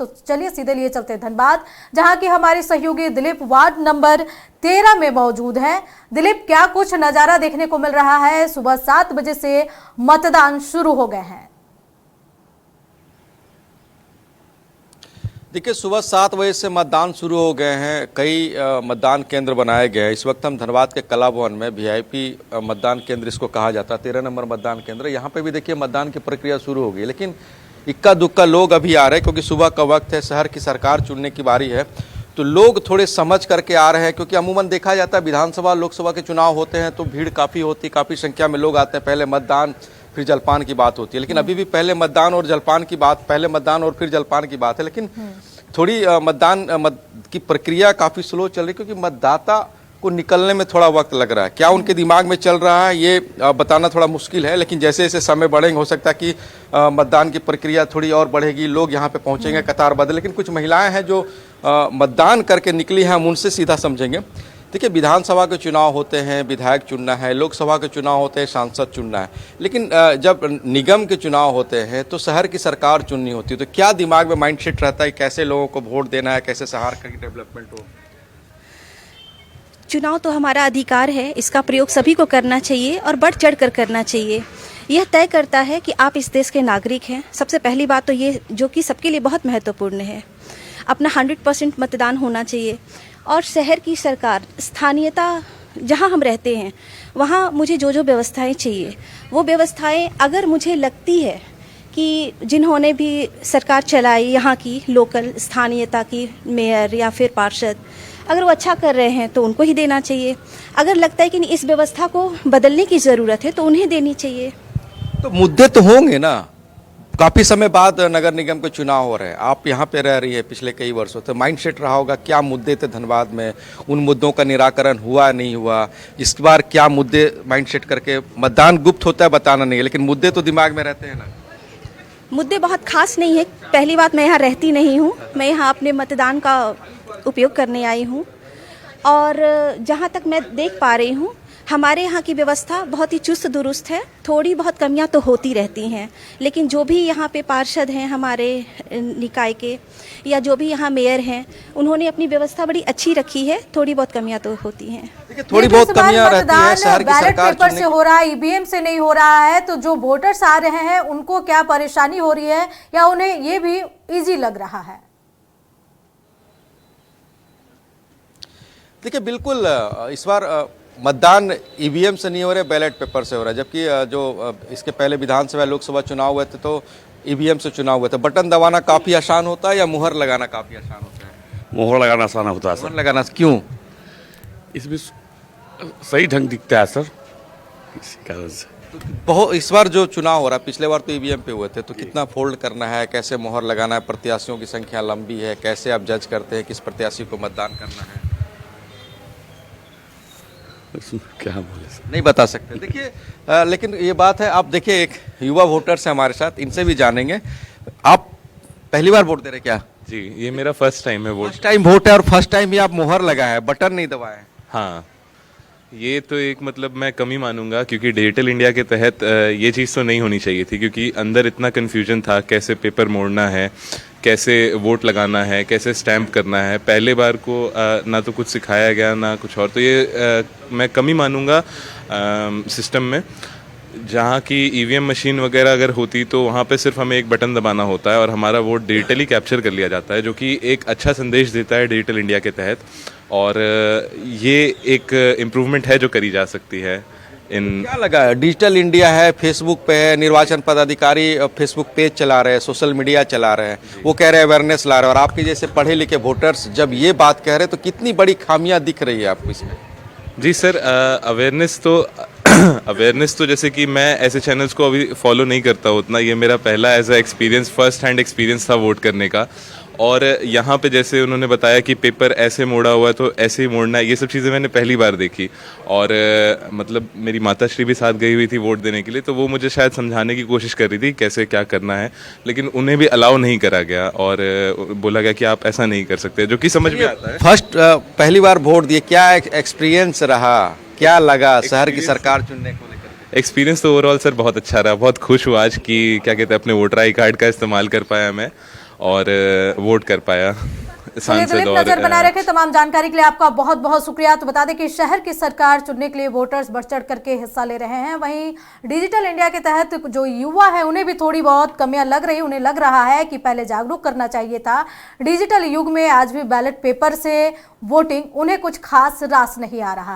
तो चलिए सीधे लिए चलते हैं धनबाद, जहां की हमारे सहयोगी दिलीप वार्ड नंबर 13 में मौजूद हैं। दिलीप, क्या कुछ नजारा देखने को मिल रहा है? सुबह 7 बजे से मतदान शुरू हो गए हैं। देखिए, सुबह 7 बजे से मतदान शुरू हो गए हैं। कई मतदान केंद्र बनाए गए हैं। इस वक्त हम धनबाद के कला भवन में वीआईपी मतदान केंद्र इसको कहा जाता है, 13 नंबर मतदान केंद्र। यहाँ पे भी देखिए मतदान की प्रक्रिया शुरू हो गई, लेकिन इक्का दुक्का लोग अभी आ रहे हैं क्योंकि सुबह का वक्त है, शहर की सरकार चुनने की बारी है, तो लोग थोड़े समझ करके आ रहे हैं। क्योंकि अमूमन देखा जाता है विधानसभा लोकसभा के चुनाव होते हैं तो भीड़ काफ़ी होती, काफ़ी संख्या में लोग आते हैं, पहले मतदान फिर जलपान की बात होती है। लेकिन अभी भी पहले मतदान और जलपान की बात, पहले मतदान और फिर जलपान की बात है। लेकिन थोड़ी मतदान की प्रक्रिया काफ़ी स्लो चल रही है क्योंकि मतदाता को निकलने में थोड़ा वक्त लग रहा है। क्या उनके दिमाग में चल रहा है ये बताना थोड़ा मुश्किल है, लेकिन जैसे जैसे समय बढ़ेंगे हो सकता है कि मतदान की प्रक्रिया थोड़ी और बढ़ेगी, लोग यहाँ पे पहुँचेंगे, कतार बदल। लेकिन कुछ महिलाएं हैं जो मतदान करके निकली हैं, हम उनसे सीधा समझेंगे। देखिए, विधानसभा के चुनाव होते हैं, विधायक चुनना है, लोकसभा के चुनाव होते हैं, सांसद चुनना है, लेकिन जब निगम के चुनाव होते हैं तो शहर की सरकार चुननी होती है। तो क्या दिमाग में माइंडसेट रहता है, कैसे लोगों को वोट देना है, कैसे शहर की डेवलपमेंट हो? चुनाव तो हमारा अधिकार है, इसका प्रयोग सभी को करना चाहिए और बढ़ चढ़ कर करना चाहिए। यह तय करता है कि आप इस देश के नागरिक हैं। सबसे पहली बात तो ये, जो कि सबके लिए बहुत महत्वपूर्ण है, अपना 100% मतदान होना चाहिए। और शहर की सरकार, स्थानीयता जहाँ हम रहते हैं वहाँ मुझे जो जो व्यवस्थाएं चाहिए, वो व्यवस्थाएं अगर मुझे लगती है कि जिन्होंने भी सरकार चलाई, यहाँ की लोकल स्थानीयता की मेयर या फिर पार्षद, अगर वो अच्छा कर रहे हैं तो उनको ही देना चाहिए। अगर लगता है कि इस व्यवस्था को बदलने की ज़रूरत है तो उन्हें देनी चाहिए। तो मुद्दे तो होंगे ना, काफ़ी समय बाद नगर निगम के चुनाव हो रहे हैं, आप यहाँ पे रह रही है पिछले कई वर्षों, तो माइंडसेट रहा होगा क्या मुद्दे थे धनबाद में, उन मुद्दों का निराकरण हुआ नहीं हुआ, इस बार क्या मुद्दे माइंडसेट करके, मतदान गुप्त होता है बताना नहीं है, लेकिन मुद्दे तो दिमाग में रहते हैं ना। मुद्दे बहुत खास नहीं है। पहली बात, मैं यहाँ रहती नहीं हूँ, मैं यहाँ अपने मतदान का उपयोग करने आई हूँ। और जहाँ तक मैं देख पा रही हूँ, हमारे यहाँ की व्यवस्था बहुत ही चुस्त दुरुस्त है। थोड़ी बहुत कमियाँ तो होती रहती हैं, लेकिन जो भी यहाँ पे पार्षद हैं हमारे निकाय के, या जो भी यहाँ मेयर हैं, उन्होंने अपनी व्यवस्था बड़ी अच्छी रखी है। थोड़ी बहुत कमियाँ तो होती हैं। देखिए, थोड़ी बहुत कमियाँ रहती है। शहर की सरकार पेपर से हो रहा है, ईवीएम से नहीं हो रहा है, तो जो वोटर्स आ रहे हैं उनको क्या परेशानी हो रही है या उन्हें ये भी ईजी लग रहा है? देखिए, बिल्कुल इस बार मतदान ईवीएम से नहीं हो रहे, बैलेट पेपर से हो रहा है। जबकि जो इसके पहले विधानसभा लोकसभा चुनाव हुए थे तो ईवीएम से चुनाव हुए थे। बटन दबाना काफ़ी आसान होता है या मुहर लगाना काफ़ी आसान होता है? मोहर लगाना आसान होता है सर। मुहर लगाना क्यों? इसमें सही ढंग दिखता है सर, इसी कारण से। तो बहुत इस बार जो चुनाव हो रहा है, पिछले बार तो ईवीएम पे हुए थे, तो कितना फोल्ड करना है, कैसे मोहर लगाना है, प्रत्याशियों की संख्या लंबी है, कैसे आप जज करते हैं किस प्रत्याशी को मतदान करना है? क्या बोले सर, नहीं बता सकते। देखिए, लेकिन ये बात है, आप देखिए एक युवा वोटर्स हैं हमारे साथ, इनसे भी जानेंगे। आप पहली बार वोट दे रहे क्या? जी, ये मेरा फर्स्ट टाइम है वोट। फर्स्ट टाइम वोट है और फर्स्ट टाइम ही आप मोहर लगाए हैं, बटन नहीं दबाए हैं। हाँ, ये तो एक मतलब मैं कमी मानूंगा, क्योंकि डिजिटल इंडिया के तहत ये चीज़ तो नहीं होनी चाहिए थी, क्योंकि अंदर इतना कन्फ्यूजन था, कैसे पेपर मोड़ना है, कैसे वोट लगाना है, कैसे स्टैंप करना है। पहले बार को ना तो कुछ सिखाया गया ना कुछ और, तो ये मैं कमी मानूंगा सिस्टम में। जहाँ की ईवीएम मशीन वगैरह अगर होती तो वहाँ पे सिर्फ हमें एक बटन दबाना होता है और हमारा वोट डिजिटली कैप्चर कर लिया जाता है, जो कि एक अच्छा संदेश देता है डिजिटल इंडिया के तहत। और ये एक इम्प्रूवमेंट है जो करी जा सकती है। क्या लगा, डिजिटल इंडिया है, फेसबुक पे है, निर्वाचन पदाधिकारी फेसबुक पेज चला रहे हैं, सोशल मीडिया चला रहे हैं, वो कह रहे हैं अवेयरनेस ला रहे हैं, और आपके जैसे पढ़े लिखे वोटर्स जब ये बात कह रहे हैं तो कितनी बड़ी खामियां दिख रही है आपको इसमें? जी सर, अवेयरनेस तो जैसे कि मैं ऐसे चैनल्स को अभी फॉलो नहीं करता उतना, ये मेरा पहला as a experience, first hand experience था वोट करने का। और यहाँ पे जैसे उन्होंने बताया कि पेपर ऐसे मोड़ा हुआ है तो ऐसे ही मोड़ना है, ये सब चीज़ें मैंने पहली बार देखी। और मतलब मेरी माता श्री भी साथ गई हुई थी वोट देने के लिए, तो वो मुझे शायद समझाने की कोशिश कर रही थी कैसे क्या करना है, लेकिन उन्हें भी अलाउ नहीं करा गया और बोला गया कि आप ऐसा नहीं कर सकते, जो कि समझ में आता है। पहली बार वोट दिए, क्या एक्सपीरियंस रहा, क्या लगा शहर की सरकार चुनने को लेकर? एक्सपीरियंस तो ओवरऑल सर बहुत अच्छा रहा, बहुत खुश हुआ आज कि क्या कहते हैं अपने वोटर आई कार्ड का इस्तेमाल कर पाया मैं। और वोट कर पाया चलिए सांसद दिलीप, और नजर बनाए रखे। तमाम जानकारी के लिए आपका बहुत बहुत शुक्रिया। तो बता दें कि शहर की सरकार चुनने के लिए वोटर्स बढ़ चढ़ करके हिस्सा ले रहे हैं। वहीं डिजिटल इंडिया के तहत जो युवा है उन्हें भी थोड़ी बहुत कमियां लग रही, उन्हें लग रहा है कि पहले जागरूक करना चाहिए था। डिजिटल युग में आज भी बैलेट पेपर से वोटिंग उन्हें कुछ खास रास नहीं आ रहा है।